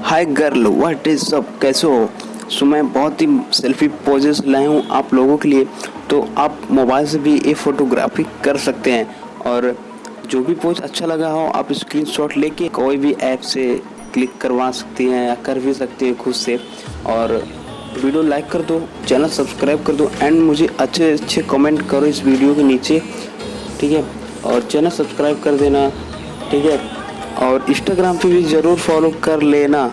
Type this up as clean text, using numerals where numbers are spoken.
Hi girl, what is up, कैसे हो। सो मैं बहुत ही सेल्फी पोजेस लाया हूँ आप लोगों के लिए। तो आप मोबाइल से भी ये फोटोग्राफी कर सकते हैं और जो भी पोज अच्छा लगा हो आप स्क्रीनशॉट लेके कोई भी ऐप से क्लिक करवा सकते हैं या कर भी सकते हैं खुद से। और वीडियो लाइक कर दो, चैनल सब्सक्राइब कर दो एंड मुझे अच्छे अच्छे कमेंट करो इस वीडियो के नीचे, ठीक है। और चैनल सब्सक्राइब कर देना, ठीक है। और इंस्टाग्राम पे भी ज़रूर फॉलो कर लेना।